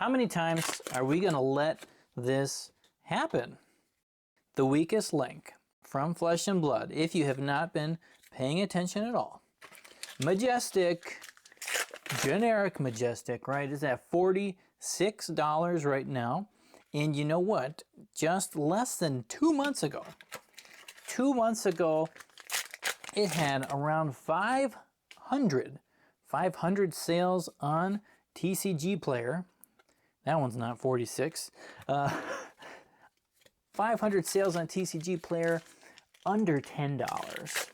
How many times are we going to let this happen? The weakest link from Flesh and Blood, if you have not been paying attention at all. Majestic, generic Majestic, right, is at $46 right now. And you know what? Just less than 2 months ago, it had around 500 sales on TCG Player. That one's not 46. 500 sales on TCG Player, under $10.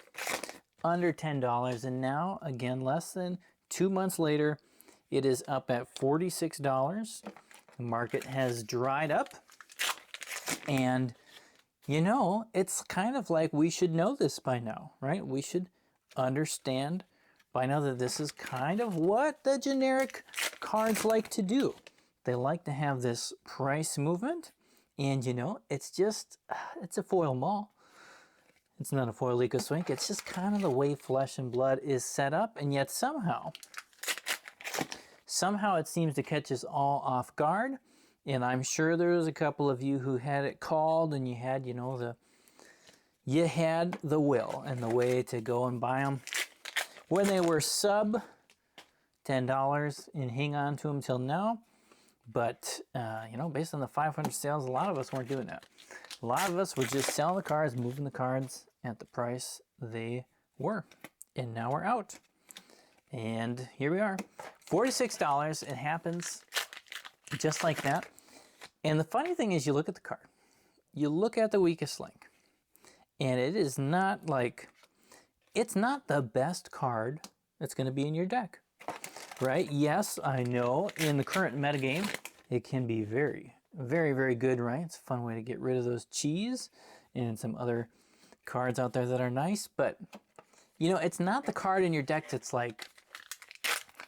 Under $10. And now, again, less than 2 months later, it is up at $46. The market has dried up. And, you know, it's kind of like we should know this by now, right? We should understand by now that this is kind of what the generic cards like to do. They like to have this price movement. And, you know, it's just, it's a foil mall. It's not a foil eco swink. It's just kind of the way Flesh and Blood is set up. And yet somehow it seems to catch us all off guard. And I'm sure there was a couple of you who had it called and you had, you know, you had the will and the way to go and buy them when they were sub $10 and hang on to them till now. But, you know, based on the 500 sales, a lot of us weren't doing that. A lot of us were just selling the cards, moving the cards at the price they were. And now we're out. And here we are. $46. It happens just like that. And the funny thing is, you look at the card. You look at the weakest link. And it is not like, it's not the best card that's going to be in your deck. Right? Yes, I know in the current metagame, it can be very, very, very good, right? It's a fun way to get rid of those cheese and some other cards out there that are nice. But, you know, it's not the card in your deck that's like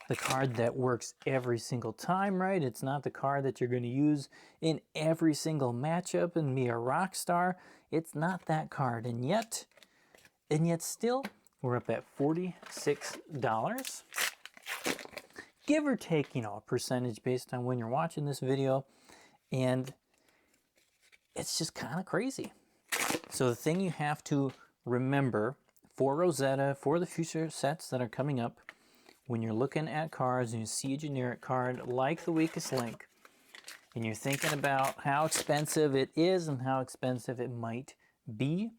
the card that works every single time, right? It's not the card that you're going to use in every single matchup and be a rock star. It's not that card. And yet still, we're up at $46. Give or take, you know, a percentage based on when you're watching this video. And it's just kind of crazy. So the thing you have to remember for Rosetta, for the future sets that are coming up, when you're looking at cards and you see a generic card like the weakest link, and you're thinking about how expensive it is and how expensive it might be,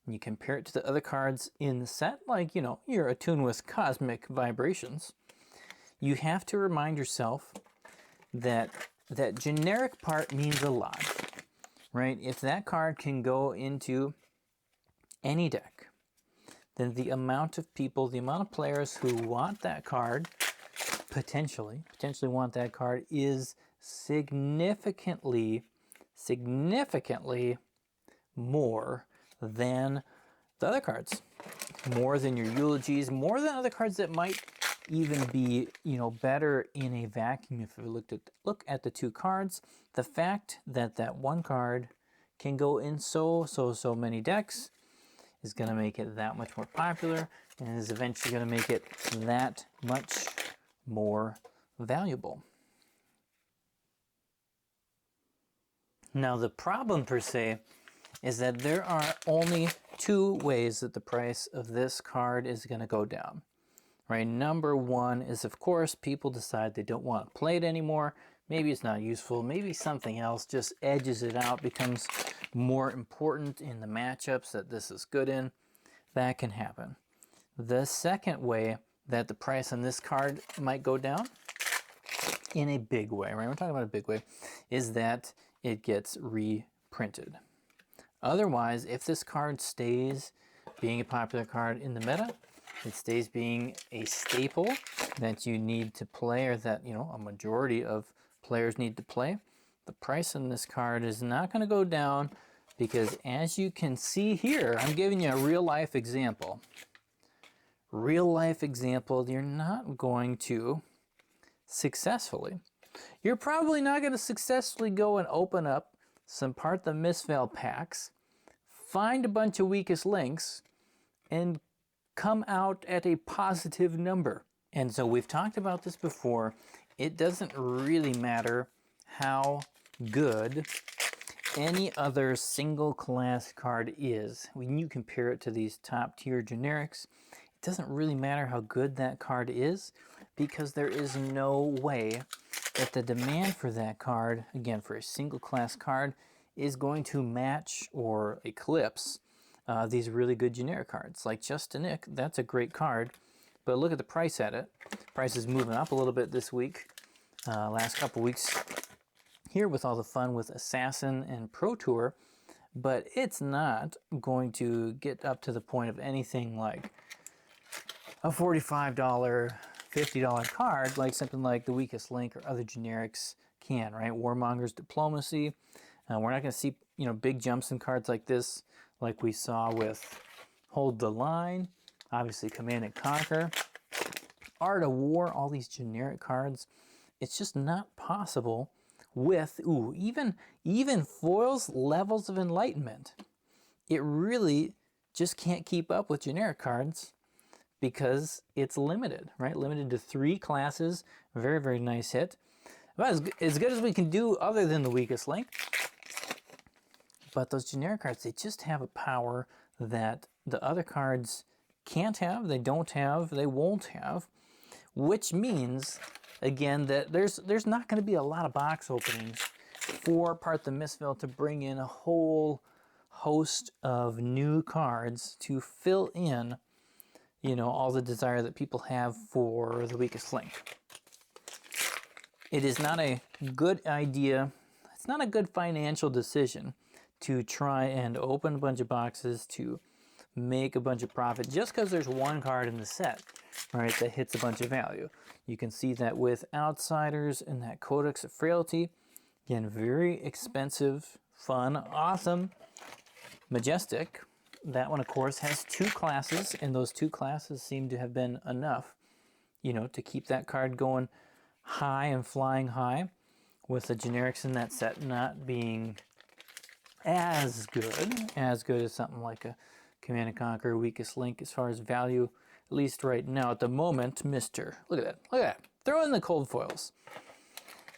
and you compare it to the other cards in the set, like, you know, you're attuned with Cosmic Vibrations, you have to remind yourself that that generic part means a lot, right? If that card can go into any deck, then the amount of people, the amount of players who want that card, potentially want that card, is significantly more than the other cards. More than your eulogies, more than other cards that might even be, you know, better in a vacuum. If we look at the two cards, the fact that that one card can go in so many decks is going to make it that much more popular, and is eventually going to make it that much more valuable. Now, the problem per se is that there are only two ways that the price of this card is going to go down. Right? Number one is, of course, people decide they don't want to play it anymore. Maybe it's not useful. Maybe something else just edges it out, becomes more important in the matchups that this is good in. That can happen. The second way that the price on this card might go down, in a big way, right? We're talking about a big way, is that it gets reprinted. Otherwise, if this card stays being a popular card in the meta, it stays being a staple that you need to play, or that, you know, a majority of players need to play, the price on this card is not going to go down, because as you can see here, I'm giving you a real life example. Real life example, you're not going to successfully. You're probably not going to successfully go and open up some Part the Misval packs, find a bunch of weakest links, and come out at a positive number. And so we've talked about this before. It doesn't really matter how good any other single class card is. When you compare it to these top tier generics, it doesn't really matter how good that card is, because there is no way that the demand for that card, again for a single class card, is going to match or eclipse these really good generic cards. Like Just a Nick, that's a great card, but look at the price at it. Price is moving up a little bit this week, last couple weeks here with all the fun with Assassin and Pro Tour, but it's not going to get up to the point of anything like a $45, $50 card like something like The Weakest Link or other generics can, right? Warmonger's Diplomacy. We're not going to see, you know, big jumps in cards like this like we saw with Hold the Line, obviously Command and Conquer, Art of War, all these generic cards. It's just not possible with, even foils Levels of Enlightenment. It really just can't keep up with generic cards because it's limited, right? Limited to 3 classes. Very, very nice hit. About as good as we can do other than The Weakest Link. But those generic cards, they just have a power that the other cards can't have, they don't have, they won't have, which means, again, that there's not going to be a lot of box openings for Part the Mistville to bring in a whole host of new cards to fill in, you know, all the desire that people have for The Weakest Link. It is not a good idea, it's not a good financial decision to try and open a bunch of boxes to make a bunch of profit just because there's one card in the set, right, that hits a bunch of value. You can see that with Outsiders and that Codex of Frailty. Again, very expensive, fun, awesome, majestic. That one, of course, has 2 classes, and those 2 classes seem to have been enough, you know, to keep that card going high and flying high, with the generics in that set not being as good as something like a Command and Conquer, Weakest Link as far as value, at least right now at the moment. Mister, look at that, throw in the cold foils.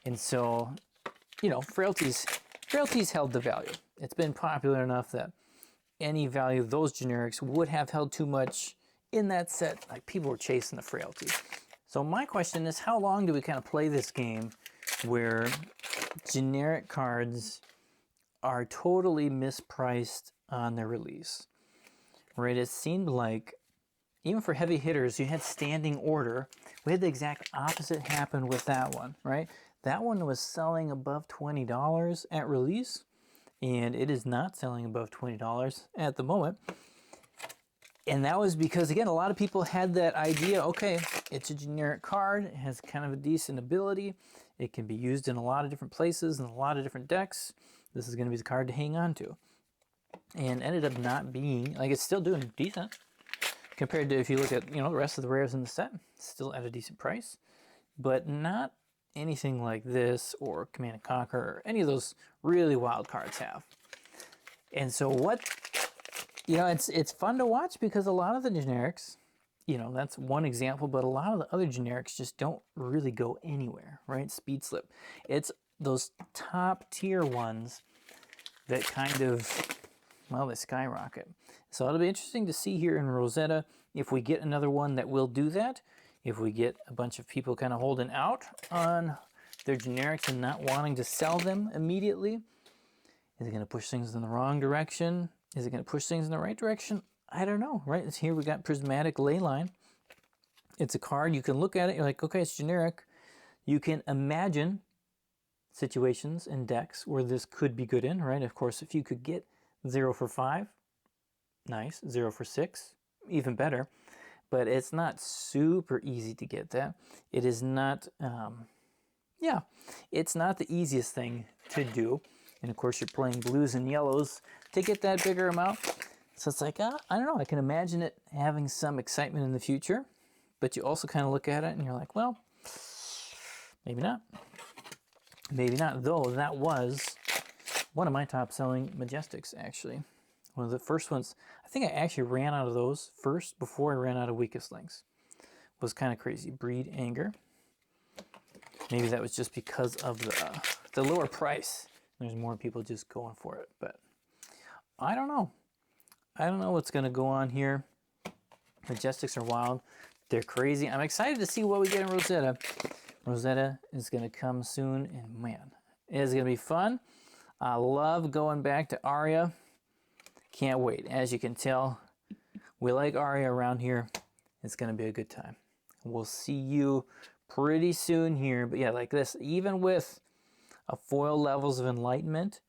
And so, you know, frailties held the value. It's been popular enough that any value of those generics would have held too much in that set. Like, people were chasing the frailty. So my question is, how long do we kind of play this game where generic cards are totally mispriced on their release, right? It seemed like, even for heavy hitters, you had standing order. We had the exact opposite happen with that one, right? That one was selling above $20 at release, and it is not selling above $20 at the moment. And that was because, again, a lot of people had that idea, okay, it's a generic card, it has kind of a decent ability, it can be used in a lot of different places and a lot of different decks. This is going to be the card to hang on to. And ended up not being, like, it's still doing decent compared to if you look at, you know, the rest of the rares in the set, still at a decent price, but not anything like this or Command and Conquer or any of those really wild cards have. And so what, you know, it's fun to watch because a lot of the generics, you know, that's one example, but a lot of the other generics just don't really go anywhere, right? Speed Slip. It's those top tier ones that kind of, well, they skyrocket. So it'll be interesting to see here in Rosetta if we get another one that will do that, if we get a bunch of people kind of holding out on their generics and not wanting to sell them immediately. Is it going to push things in the wrong direction? Is it going to push things in the right direction? I don't know, right? It's here we got Prismatic Leyline. It's a card, you can look at it, you're like, okay, it's generic. You can imagine situations and decks where this could be good in, right? Of course, if you could get 0 for 5, nice. 0 for 6, even better. But it's not super easy to get that. It is not, it's not the easiest thing to do. And of course, you're playing blues and yellows to get that bigger amount. So it's like, I don't know, I can imagine it having some excitement in the future. But you also kind of look at it and you're like, well, maybe not. Maybe not, though that was one of my top selling Majestics, actually. One of the first ones. I think I actually ran out of those first before I ran out of Weakest Links. Was kind of crazy. Breed Anger. Maybe that was just because of the the lower price, there's more people just going for it. But I don't know. I don't know what's going to go on here. Majestics are wild. They're crazy. I'm excited to see what we get in Rosetta. Rosetta is going to come soon, and man, it is going to be fun. I love going back to Aria. Can't wait. As you can tell, we like Aria around here. It's going to be a good time. We'll see you pretty soon here. But yeah, like this, even with a foil Levels of Enlightenment,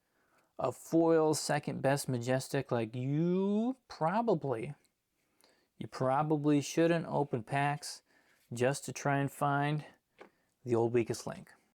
a foil second best Majestic, like you probably shouldn't open packs just to try and find the old weakest link.